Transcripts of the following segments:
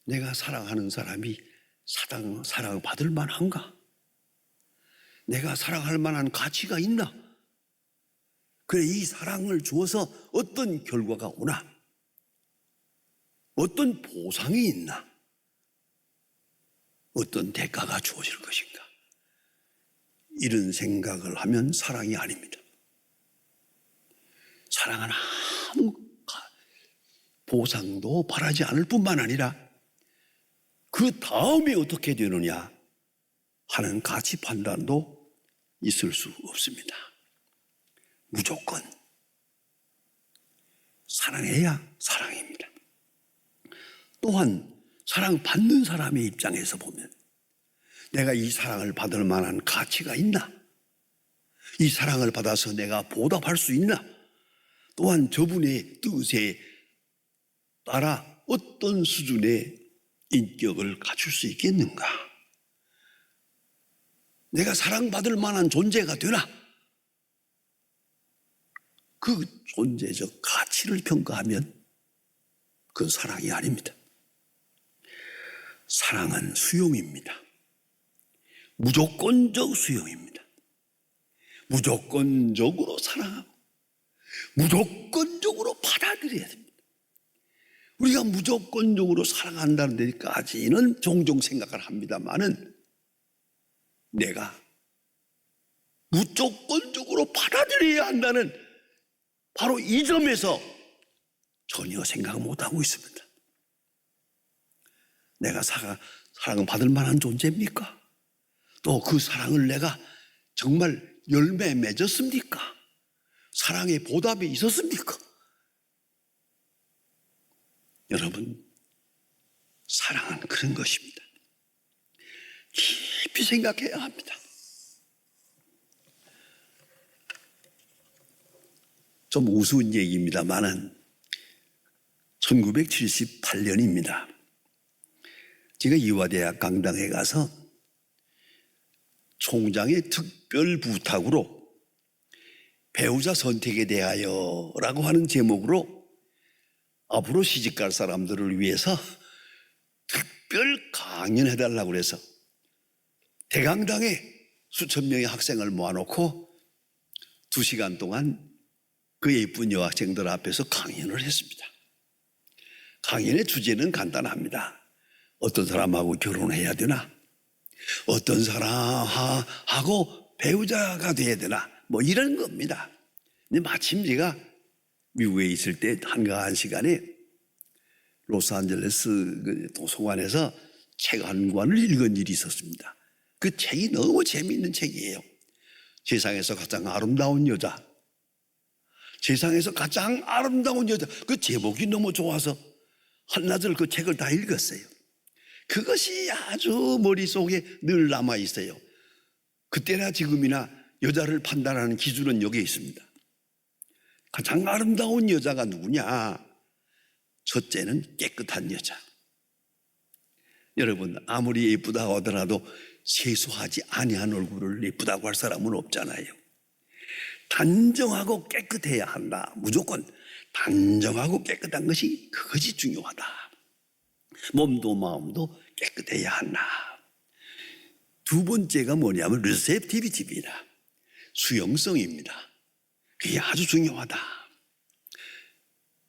내가 사랑하는 사람이 사랑을 받을 만한가? 내가 사랑할 만한 가치가 있나? 그래, 이 사랑을 주어서 어떤 결과가 오나? 어떤 보상이 있나? 어떤 대가가 주어질 것인가? 이런 생각을 하면 사랑이 아닙니다. 사랑은 아무 보상도 바라지 않을 뿐만 아니라 그 다음에 어떻게 되느냐 하는 가치 판단도 있을 수 없습니다. 무조건 사랑해야 사랑입니다. 또한 사랑받는 사람의 입장에서 보면 내가 이 사랑을 받을 만한 가치가 있나? 이 사랑을 받아서 내가 보답할 수 있나? 또한 저분의 뜻에 따라 어떤 수준의 인격을 갖출 수 있겠는가? 내가 사랑받을 만한 존재가 되나? 그 존재적 가치를 평가하면 그건 사랑이 아닙니다. 사랑은 수용입니다. 무조건적 수용입니다. 무조건적으로 사랑하고 무조건적으로 받아들여야 됩니다. 우리가 무조건적으로 사랑한다는 데까지는 종종 생각을 합니다만은 내가 무조건적으로 받아들여야 한다는 바로 이 점에서 전혀 생각 못하고 있습니다. 내가 사랑을 받을 만한 존재입니까? 또 그 사랑을 내가 정말 열매 맺었습니까? 사랑의 보답이 있었습니까? 여러분, 사랑은 그런 것입니다. 깊이 생각해야 합니다. 좀 우스운 얘기입니다만은 1978년입니다. 제가 이화대학 강당에 가서 총장의 특별 부탁으로 배우자 선택에 대하여 라고 하는 제목으로 앞으로 시집갈 사람들을 위해서 특별 강연해달라고 그래서 대강당에 수천 명의 학생을 모아놓고 2시간 동안 그 예쁜 여학생들 앞에서 강연을 했습니다. 강연의 주제는 간단합니다. 어떤 사람하고 결혼해야 되나? 어떤 사람하고 배우자가 돼야 되나? 뭐 이런 겁니다. 근데 마침 제가 미국에 있을 때 한가한 시간에 로스앤젤레스 도서관에서 책 한 권을 읽은 일이 있었습니다. 그 책이 너무 재미있는 책이에요. 세상에서 가장 아름다운 여자. 세상에서 가장 아름다운 여자. 그 제목이 너무 좋아서 한나절 그 책을 다 읽었어요. 그것이 아주 머릿속에 늘 남아있어요. 그때나 지금이나 여자를 판단하는 기준은 여기에 있습니다. 가장 아름다운 여자가 누구냐? 첫째는 깨끗한 여자. 여러분, 아무리 예쁘다고 하더라도 세수하지 아니한 얼굴을 예쁘다고 할 사람은 없잖아요. 단정하고 깨끗해야 한다. 무조건 단정하고 깨끗한 것이 그것이 중요하다. 몸도 마음도 깨끗해야 한다. 두 번째가 뭐냐면 리셉티비티입니다. 수용성입니다. 그게 아주 중요하다.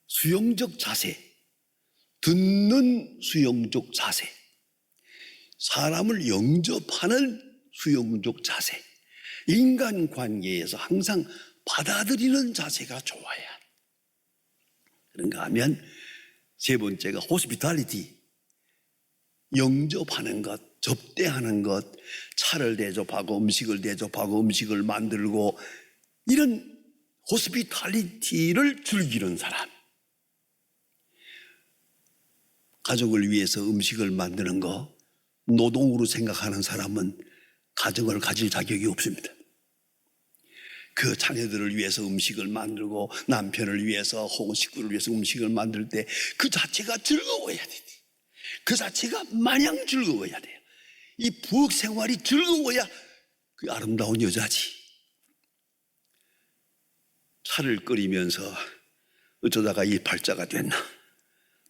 수용적 자세, 듣는 수용적 자세, 사람을 영접하는 수용적 자세, 인간관계에서 항상 받아들이는 자세가 좋아야. 그런가 하면 세 번째가 호스피탈리티, 영접하는 것, 접대하는 것, 차를 대접하고 음식을 대접하고 음식을 만들고 이런 호스피탈리티를 즐기는 사람. 가족을 위해서 음식을 만드는 거 노동으로 생각하는 사람은 가정을 가질 자격이 없습니다. 그 자녀들을 위해서 음식을 만들고 남편을 위해서 혹은 식구를 위해서 음식을 만들 때 그 자체가 즐거워야 돼요. 그 자체가 마냥 즐거워야 돼요. 이 부엌 생활이 즐거워야 그 아름다운 여자지. 차를 끓이면서 어쩌다가 이 팔자가 됐나?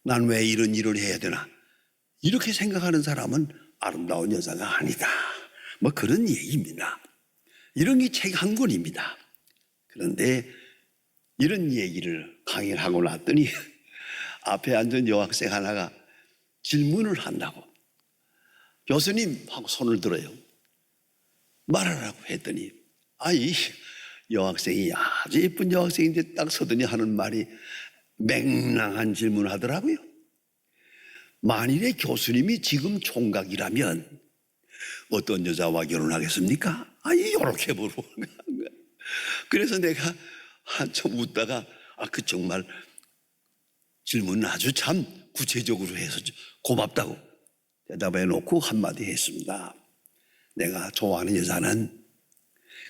난 왜 이런 일을 해야 되나? 이렇게 생각하는 사람은 아름다운 여자가 아니다. 뭐 그런 얘기입니다. 이런 게 책 한 권입니다. 그런데 이런 얘기를 강의를 하고 났더니 앞에 앉은 여학생 하나가 질문을 한다고. 교수님 하고 손을 들어요. 말하라고 했더니 이 여학생이 아주 예쁜 여학생인데 딱 서더니 하는 말이 맹랑한 질문을 하더라고요. 만일에 교수님이 지금 총각이라면 어떤 여자와 결혼하겠습니까? 이렇게 물어보는 거야. 그래서 내가 한참 웃다가 그 정말 질문은 아주 참 구체적으로 해서 고맙다고 대답해 놓고 한마디 했습니다. 내가 좋아하는 여자는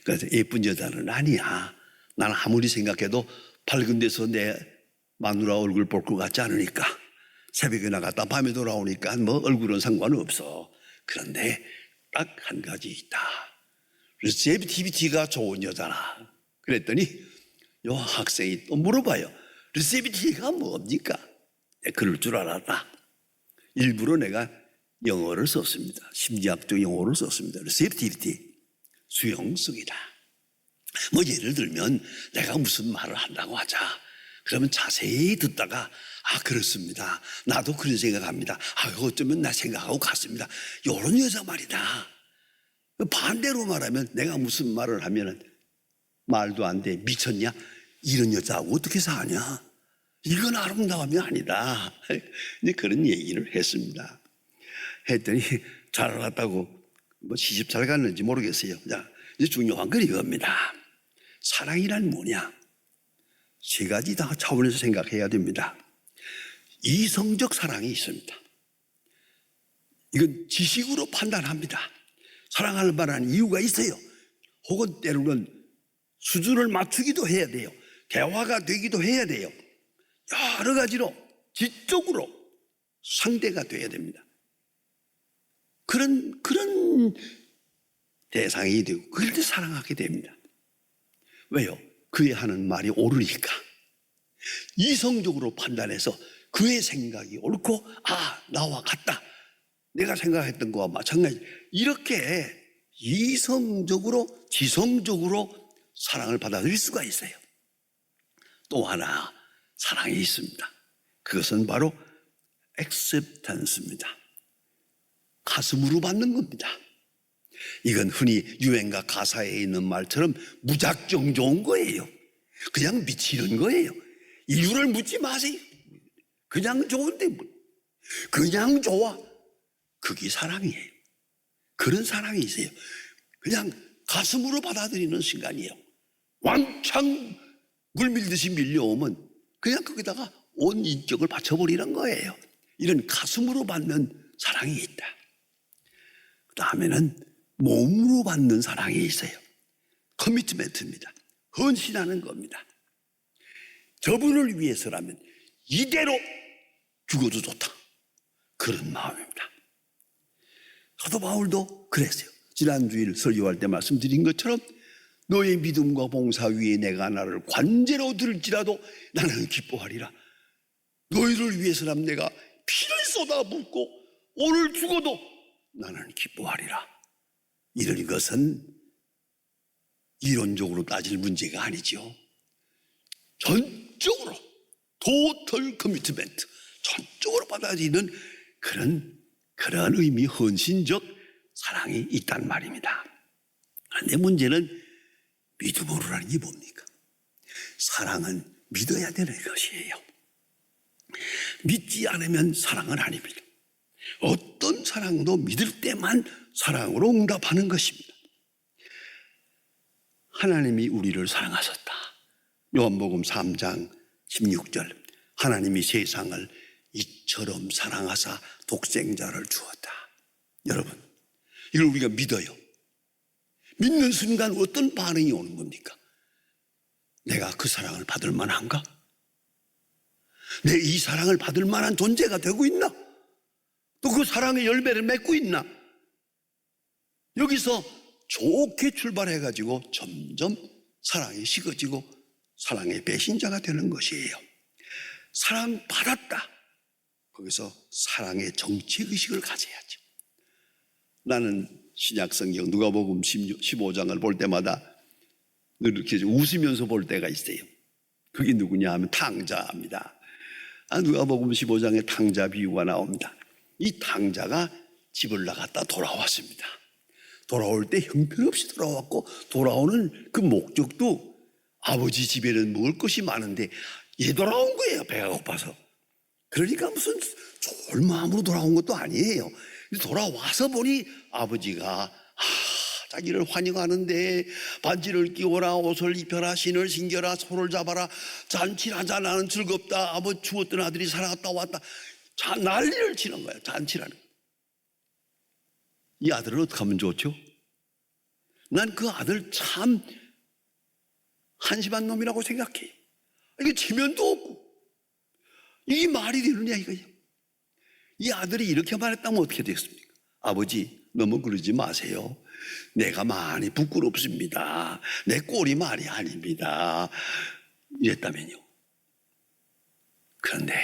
그래서 예쁜 여자는 아니야. 나는 아무리 생각해도 밝은 데서 내 마누라 얼굴 볼 것 같지 않으니까 새벽에 나갔다 밤에 돌아오니까 뭐 얼굴은 상관없어. 그런데 딱 한 가지 있다. 리셉티비티가 좋은 여자라. 그랬더니 요 학생이 또 물어봐요. 리셉티비티가 뭡니까? 그럴 줄 알았다. 일부러 내가 영어를 썼습니다. 심리학적 용어를 썼습니다. 리셉티비티, 수용성이다. 뭐 예를 들면 내가 무슨 말을 한다고 하자. 그러면 자세히 듣다가 그렇습니다. 나도 그런 생각합니다. 어쩌면 나 생각하고 같습니다. 이런 여자 말이다. 반대로 말하면 내가 무슨 말을 하면은 말도 안 돼. 미쳤냐? 이런 여자하고 어떻게 사냐? 이건 아름다움이 아니다. 이제 그런 얘기를 했습니다. 했더니 잘 알았다고 뭐 시집 잘 갔는지 모르겠어요. 이제 중요한 건 이겁니다. 사랑이란 뭐냐? 세 가지 다 차원에서 생각해야 됩니다. 이성적 사랑이 있습니다. 이건 지식으로 판단합니다. 사랑할 만한 이유가 있어요. 혹은 때로는 수준을 맞추기도 해야 돼요. 대화가 되기도 해야 돼요. 여러 가지로 지적으로 상대가 돼야 됩니다. 그런 대상이 되고 그럴 때 사랑하게 됩니다. 왜요? 그의 하는 말이 옳으니까. 이성적으로 판단해서 그의 생각이 옳고 나와 같다. 내가 생각했던 거와 마찬가지. 이렇게 이성적으로 지성적으로 사랑을 받아들일 수가 있어요. 또 하나 사랑이 있습니다. 그것은 바로 acceptance입니다. 가슴으로 받는 겁니다. 이건 흔히 유행가 가사에 있는 말처럼 무작정 좋은 거예요. 그냥 미치는 거예요. 이유를 묻지 마세요. 그냥 좋은데 그냥 좋아. 그게 사랑이에요. 그런 사랑이 있어요. 그냥 가슴으로 받아들이는 순간이에요. 왕창 물밀듯이 밀려오면 그냥 거기다가 온 인격을 바쳐버리는 거예요. 이런 가슴으로 받는 사랑이 있다. 그 다음에는 몸으로 받는 사랑이 있어요. 커미트멘트입니다. 헌신하는 겁니다. 저분을 위해서라면 이대로 죽어도 좋다. 그런 마음입니다. 사도 바울도 그랬어요. 지난주일 설교할 때 말씀드린 것처럼 너의 믿음과 봉사 위에 내가 나를 관제로 들지라도 나는 기뻐하리라. 너희를 위해서라면 내가 피를 쏟아붓고 오늘 죽어도 나는 기뻐하리라. 이런 것은 이론적으로 따질 문제가 아니죠. 전적으로 토털 커미트멘트, 전적으로 받아들이는 그런 의미, 헌신적 사랑이 있단 말입니다. 그런데 문제는 믿음으로라는 게 뭡니까? 사랑은 믿어야 되는 것이에요. 믿지 않으면 사랑은 아닙니다. 어떤 사랑도 믿을 때만 사랑으로 응답하는 것입니다. 하나님이 우리를 사랑하셨다. 요한복음 3장 16절 하나님이 세상을 이처럼 사랑하사 독생자를 주었다. 여러분, 이걸 우리가 믿어요. 믿는 순간 어떤 반응이 오는 겁니까? 내가 그 사랑을 받을 만한가? 내 이 사랑을 받을 만한 존재가 되고 있나? 또 그 사랑의 열매를 맺고 있나? 여기서 좋게 출발해가지고 점점 사랑이 식어지고 사랑의 배신자가 되는 것이에요. 사랑받았다. 거기서 사랑의 정체의식을 가져야죠. 나는 신약성경 누가복음 15장을 볼 때마다 늘 이렇게 웃으면서 볼 때가 있어요. 그게 누구냐 하면 탕자입니다. 누가복음 15장에 탕자 비유가 나옵니다. 이 탕자가 집을 나갔다 돌아왔습니다. 돌아올 때 형편없이 돌아왔고, 돌아오는 그 목적도 아버지 집에는 먹을 것이 많은데 얘 돌아온 거예요. 배가 고파서. 그러니까 무슨 좋은 마음으로 돌아온 것도 아니에요. 돌아와서 보니 아버지가 자기를 환영하는데 반지를 끼워라, 옷을 입혀라, 신을 신겨라, 소를 잡아라, 잔치를 하자, 나는 즐겁다, 아버지 죽었던 아들이 살아갔다 왔다, 난리를 치는 거예요. 잔치라는 거예요. 이 아들은 어떻게 하면 좋죠? 난 그 아들 참 한심한 놈이라고 생각해요. 이게 체면도 없고 이게 말이 되느냐 이거예요. 이 아들이 이렇게 말했다면 어떻게 되겠습니까? 아버지 너무 그러지 마세요. 내가 많이 부끄럽습니다. 내 꼴이 말이 아닙니다. 이랬다면요. 그런데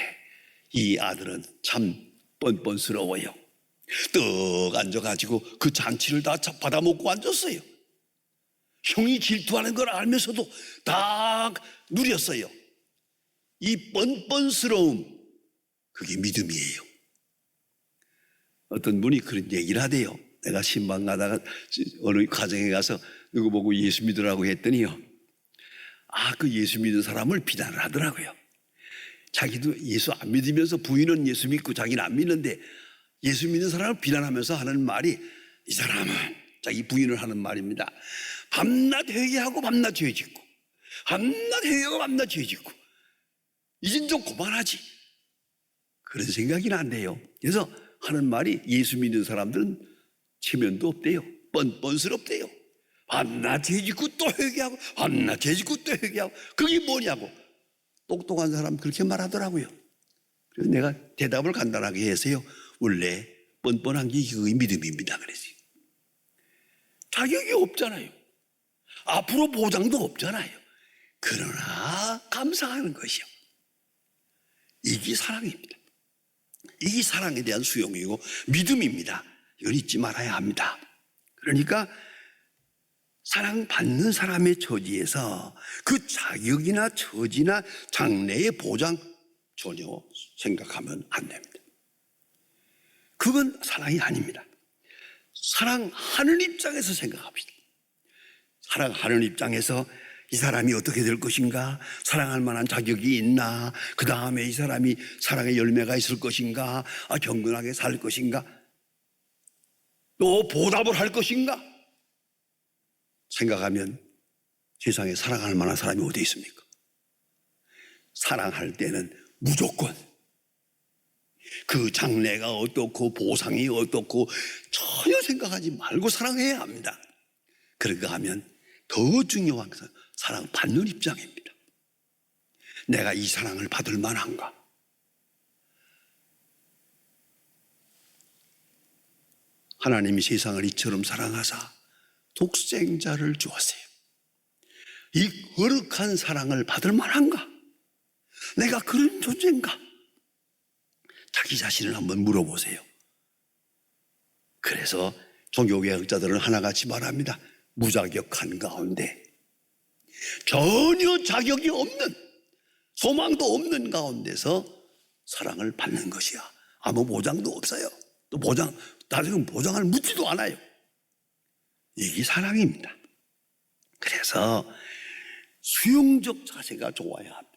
이 아들은 참 뻔뻔스러워요. 떡 앉아가지고 그 잔치를 다 받아먹고 앉았어요. 형이 질투하는 걸 알면서도 다 누렸어요. 이 뻔뻔스러움, 그게 믿음이에요. 어떤 분이 그런 얘기를 하대요. 내가 신방 가다가 어느 가정에 가서 누구 보고 예수 믿으라고 했더니요, 그 예수 믿는 사람을 비난을 하더라고요. 자기도 예수 안 믿으면서 부인은 예수 믿고 자기는 안 믿는데 예수 믿는 사람을 비난하면서 하는 말이, 이 사람은 자기 부인을 하는 말입니다. 밤낮 회개하고 밤낮 죄 짓고, 밤낮 회개하고 밤낮 죄 짓고, 이젠 좀 그만하지. 그런 생각이 난대요. 그래서 하는 말이, 예수 믿는 사람들은 체면도 없대요. 뻔뻔스럽대요. 밤낮 죄 짓고 또 회개하고, 밤낮 죄 짓고 또 회개하고. 그게 뭐냐고. 똑똑한 사람 그렇게 말하더라고요. 그래서 내가 대답을 간단하게 해서요, 원래 뻔뻔한 게 그의 믿음입니다 그랬어요. 자격이 없잖아요. 앞으로 보장도 없잖아요. 그러나 감사하는 것이요, 이게 사랑입니다. 이게 사랑에 대한 수용이고 믿음입니다. 이걸 잊지 말아야 합니다. 그러니까 사랑받는 사람의 처지에서 그 자격이나 처지나 장래의 보장 전혀 생각하면 안 됩니다. 그건 사랑이 아닙니다. 사랑하는 입장에서 생각합시다. 사랑하는 입장에서 이 사람이 어떻게 될 것인가, 사랑할 만한 자격이 있나, 그 다음에 이 사람이 사랑의 열매가 있을 것인가, 경건하게 살 것인가, 또 보답을 할 것인가 생각하면 세상에 사랑할 만한 사람이 어디 있습니까? 사랑할 때는 무조건 그 장래가 어떻고 보상이 어떻고 전혀 생각하지 말고 사랑해야 합니다. 그런가 하면 더 중요한 것은 사랑받는 입장입니다. 내가 이 사랑을 받을 만한가? 하나님이 세상을 이처럼 사랑하사 독생자를 주었어요. 이 거룩한 사랑을 받을 만한가? 내가 그런 존재인가? 자기 자신을 한번 물어보세요. 그래서 종교개혁자들은 하나같이 말합니다. 무자격한 가운데, 전혀 자격이 없는, 소망도 없는 가운데서 사랑을 받는 것이야. 아무 보장도 없어요. 또 나중에 보장을 묻지도 않아요. 이게 사랑입니다. 그래서 수용적 자세가 좋아야 합니다.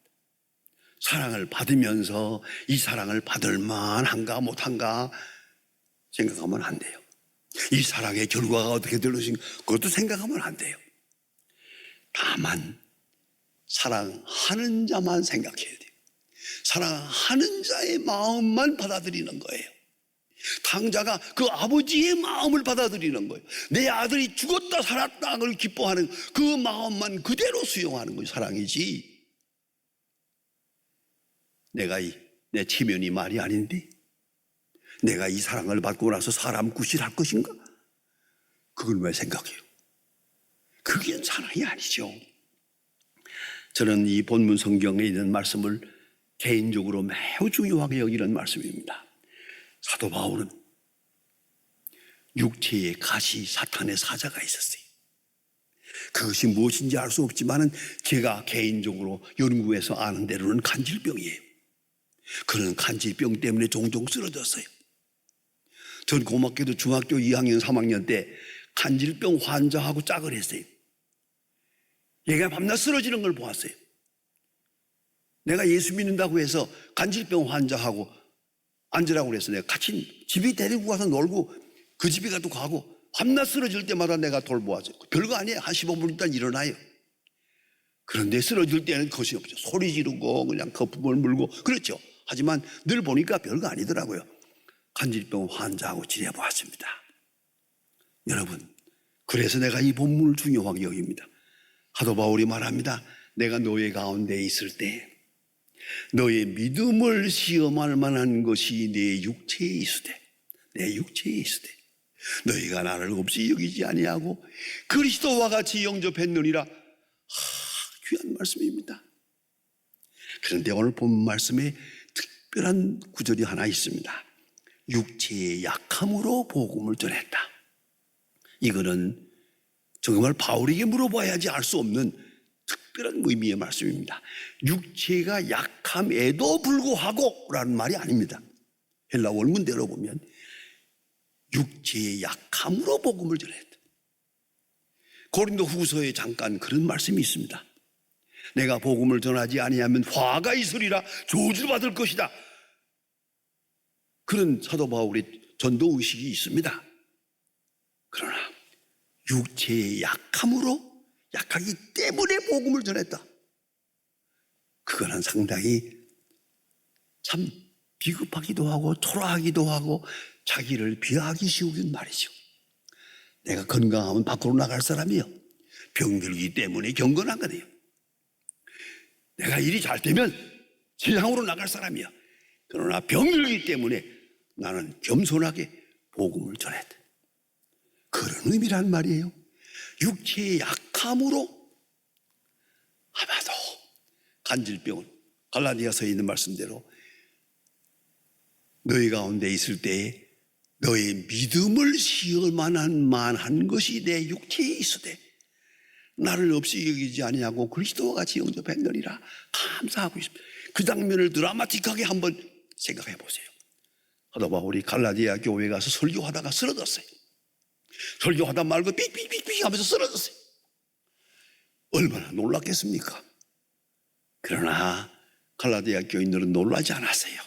사랑을 받으면서 이 사랑을 받을 만한가 못한가 생각하면 안 돼요. 이 사랑의 결과가 어떻게 될 것인가 그것도 생각하면 안 돼요. 다만 사랑하는 자만 생각해야 돼요. 사랑하는 자의 마음만 받아들이는 거예요. 탕자가 그 아버지의 마음을 받아들이는 거예요. 내 아들이 죽었다 살았다를 기뻐하는 그 마음만 그대로 수용하는 거예요. 사랑이지. 내 체면이 말이 아닌데 내가 이 사랑을 받고 나서 사람 구실할 것인가? 그걸 왜 생각해요? 그게 사랑이 아니죠. 저는 이 본문 성경에 있는 말씀을 개인적으로 매우 중요하게 여기는 말씀입니다. 사도 바울은 육체에 가시 사탄의 사자가 있었어요. 그것이 무엇인지 알 수 없지만 제가 개인적으로 연구해서 아는 대로는 간질병이에요. 그런 간질병 때문에 종종 쓰러졌어요. 전 고맙게도 중학교 2학년 3학년 때 간질병 환자하고 짝을 했어요. 얘가 밤낮 쓰러지는 걸 보았어요. 내가 예수 믿는다고 해서 간질병 환자하고 앉으라고 그래서 내가 같이 집에 데리고 가서 놀고 그 집에 가도 가고 밤낮 쓰러질 때마다 내가 돌보았어요. 별거 아니에요. 한 15분 있다 일어나요. 그런데 쓰러질 때는 것이 없죠. 소리 지르고 그냥 거품을 물고 그렇죠. 하지만 늘 보니까 별거 아니더라고요. 간질병 환자하고 지내보았습니다. 여러분, 그래서 내가 이 본문을 중요하게 여깁니다. 사도 바울이 말합니다. 내가 너희 가운데 있을 때 너의 믿음을 시험할 만한 것이 내 육체에 있으되 내 육체에 있으되 너희가 나를 없이 여기지 아니하고 그리스도와 같이 영접했느니라. 귀한 말씀입니다. 그런데 오늘 본 말씀에 특별한 구절이 하나 있습니다. 육체의 약함으로 복음을 전했다. 이거는 정말 바울에게 물어봐야지 알 수 없는 특별한 의미의 말씀입니다. 육체가 약함에도 불구하고 라는 말이 아닙니다. 헬라 원문대로 보면 육체의 약함으로 복음을 전했다. 고린도 후서에 잠깐 그런 말씀이 있습니다. 내가 복음을 전하지 아니하면 화가 있으리라, 저주를 받을 것이다. 그런 사도 바울의 전도 의식이 있습니다. 그러나 육체의 약함으로 약하기 때문에 복음을 전했다. 그거는 상당히 참 비겁하기도 하고 초라하기도 하고 자기를 비하하기 쉬운 말이죠. 내가 건강하면 밖으로 나갈 사람이요. 병들기 때문에 경건하거든요. 내가 일이 잘 되면 세상으로 나갈 사람이야. 그러나 병들기 때문에 나는 겸손하게 복음을 전했다. 그런 의미란 말이에요. 육체의 약함으로 아마도 간질병은 갈라디아서에 있는 말씀대로 너희 가운데 있을 때에 너의 믿음을 시험할 만한 것이 내 육체에 있으되 나를 없이 여기지 아니하고 그리스도와 같이 영접했느니라. 감사하고 있습니다. 그 장면을 드라마틱하게 한번 생각해 보세요. 사도 바울이 갈라디아 교회에 가서 설교하다가 쓰러졌어요. 설교하다 말고 삑삑삑삑 하면서 쓰러졌어요. 얼마나 놀랐겠습니까? 그러나 갈라디아 교인들은 놀라지 않았어요.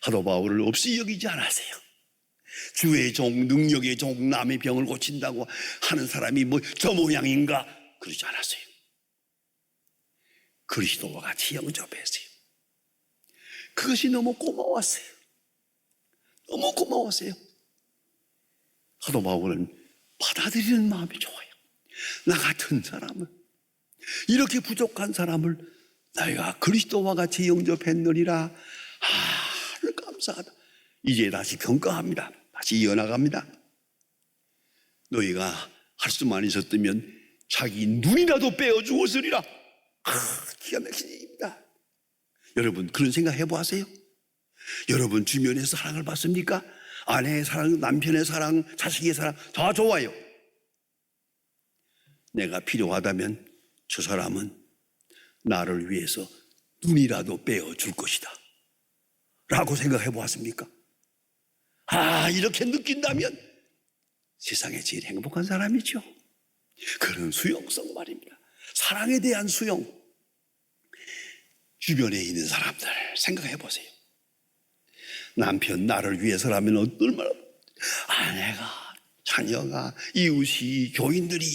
사도 바울을 없이 여기지 않았어요. 주의 종, 능력의 종, 남의 병을 고친다고 하는 사람이 뭐 저 모양인가 그러지 않았어요. 그리스도와 같이 영접했어요. 그것이 너무 고마웠어요. 너무 고마웠어요. 사도 바울은 받아들이는 마음이 좋아요. 나 같은 사람을, 이렇게 부족한 사람을 너희가 그리스도와 같이 영접했느니라. 감사하다. 이제 다시 평가합니다. 다시 이어나갑니다. 너희가 할 수만 있었다면 자기 눈이라도 빼어주었으리라. 기가 막힌 일입니다. 여러분 그런 생각 해보세요. 여러분 주변에서 사랑을 받습니까? 아내의 사랑, 남편의 사랑, 자식의 사랑 다 좋아요. 내가 필요하다면 저 사람은 나를 위해서 눈이라도 빼어줄 것이다 라고 생각해 보았습니까? 이렇게 느낀다면 세상에 제일 행복한 사람이죠. 그런 수용성 말입니다. 사랑에 대한 수용. 주변에 있는 사람들 생각해 보세요. 남편 나를 위해서라면 얼마나, 아내가, 자녀가, 이웃이, 교인들이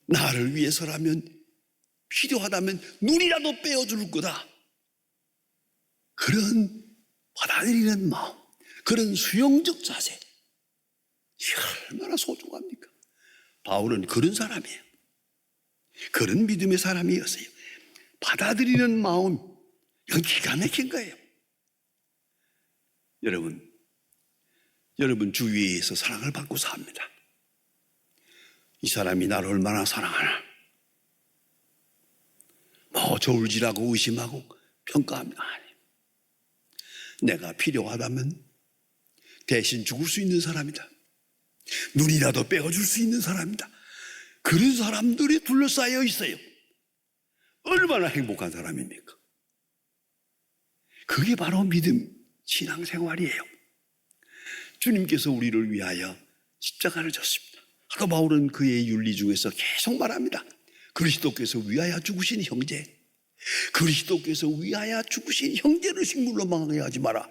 나를 위해서라면 필요하다면 눈이라도 빼어줄 거다. 그런 받아들이는 마음, 그런 수용적 자세, 얼마나 소중합니까? 바울은 그런 사람이에요. 그런 믿음의 사람이었어요. 받아들이는 마음, 이건 기가 막힌 거예요. 여러분 주위에서 사랑을 받고 삽니다. 이 사람이 나를 얼마나 사랑하나. 뭐 저울질하고 의심하고 평가합니다. 아니, 내가 필요하다면 대신 죽을 수 있는 사람이다. 눈이라도 빼어줄 수 있는 사람이다. 그런 사람들이 둘러싸여 있어요. 얼마나 행복한 사람입니까? 그게 바로 믿음, 신앙생활이에요. 주님께서 우리를 위하여 십자가를 졌습니다. 사도 바울은 그의 윤리 중에서 계속 말합니다. 그리스도께서 위하여 죽으신 형제, 그리스도께서 위하여 죽으신 형제를 식물로 망하게 하지 마라.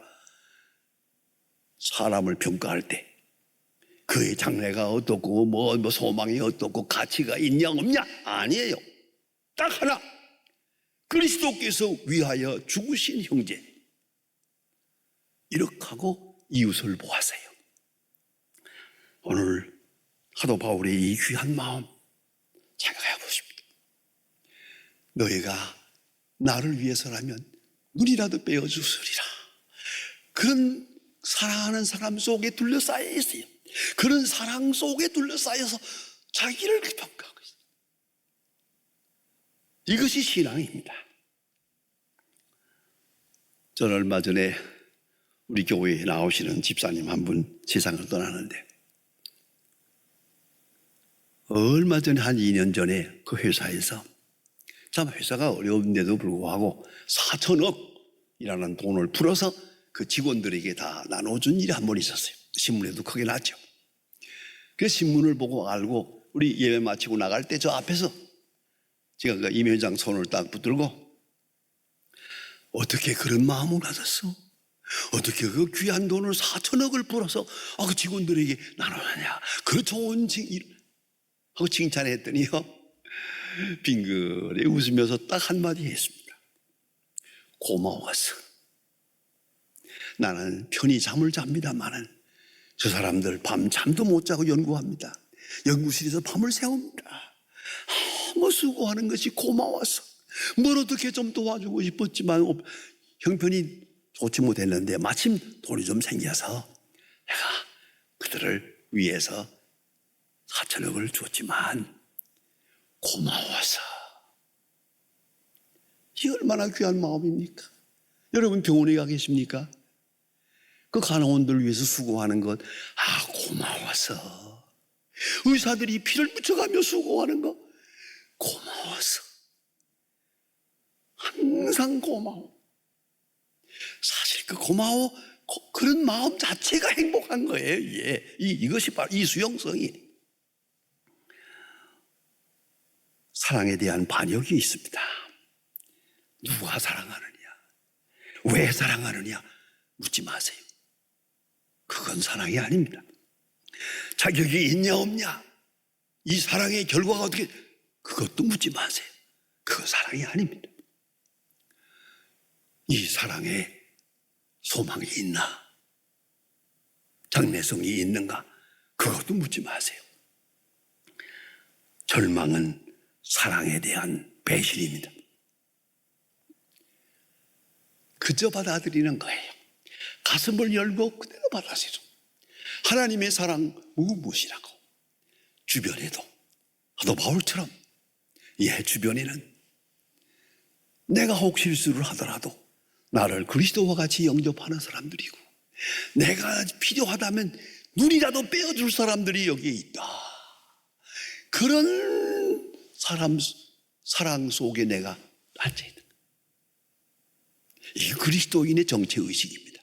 사람을 평가할 때 그의 장래가 어떻고 뭐 소망이 어떻고 가치가 있냐 없냐 아니에요. 딱 하나, 그리스도께서 위하여 죽으신 형제, 이렇게 하고 이웃을 보았어요. 오늘 사도 바울의 이 귀한 마음 생각해 보십니다. 너희가 나를 위해서라면 눈이라도 빼어주으리라. 그런 사랑하는 사람 속에 둘러싸여 있어요. 그런 사랑 속에 둘러싸여서 자기를 평가하고 있어요. 이것이 신앙입니다. 저는 얼마 전에 우리 교회에 나오시는 집사님 한 분 세상을 떠나는데, 얼마 전에 한 2년 전에 그 회사에서, 참 회사가 어려운데도 불구하고 4천억이라는 돈을 풀어서 그 직원들에게 다 나눠준 일이 한 번 있었어요. 신문에도 크게 났죠. 그 신문을 보고 알고 우리 예배 마치고 나갈 때 저 앞에서 제가 그 임 회장 손을 딱 붙들고, 어떻게 그런 마음을 가졌어? 어떻게 그 귀한 돈을 4천억을 풀어서 그 직원들에게 나눠느냐? 그 좋은 하고 칭찬했더니요, 빙그레 웃으면서 딱 한마디 했습니다. 고마웠어. 나는 편히 잠을 잡니다마는 저 사람들 밤 잠도 못 자고 연구합니다. 연구실에서 밤을 새웁니다. 뭐 수고하는 것이 고마워서 뭘 어떻게 좀 도와주고 싶었지만 형편이 좋지 못했는데 마침 돈이 좀 생겨서 내가 그들을 위해서 4천억을 줬지만 고마워서. 이게 얼마나 귀한 마음입니까? 여러분 병원에 가 계십니까? 그 간호원들 위해서 수고하는 것, 고마워서. 의사들이 피를 묻혀가며 수고하는 것, 고마워서. 항상 고마워. 사실 그 고마워, 그런 마음 자체가 행복한 거예요. 예. 이것이 바로 이 수용성이. 사랑에 대한 반역이 있습니다. 누가 사랑하느냐, 왜 사랑하느냐 묻지 마세요. 그건 사랑이 아닙니다. 자격이 있냐 없냐, 이 사랑의 결과가 어떻게, 그것도 묻지 마세요. 그건 사랑이 아닙니다. 이 사랑에 소망이 있나, 장래성이 있는가, 그것도 묻지 마세요. 절망은 사랑에 대한 배신입니다. 그저 받아들이는 거예요. 가슴을 열고 그대로 받아들이죠. 하나님의 사랑 무엇이라고. 주변에도 사도 바울처럼, 주변에는 내가 혹 실수를 하더라도 나를 그리스도와 같이 영접하는 사람들이고, 내가 필요하다면 눈이라도 빼어줄 사람들이 여기에 있다. 그런 사랑 속에 내가 앉아있는 거예요. 이 그리스도인의 정체의식입니다.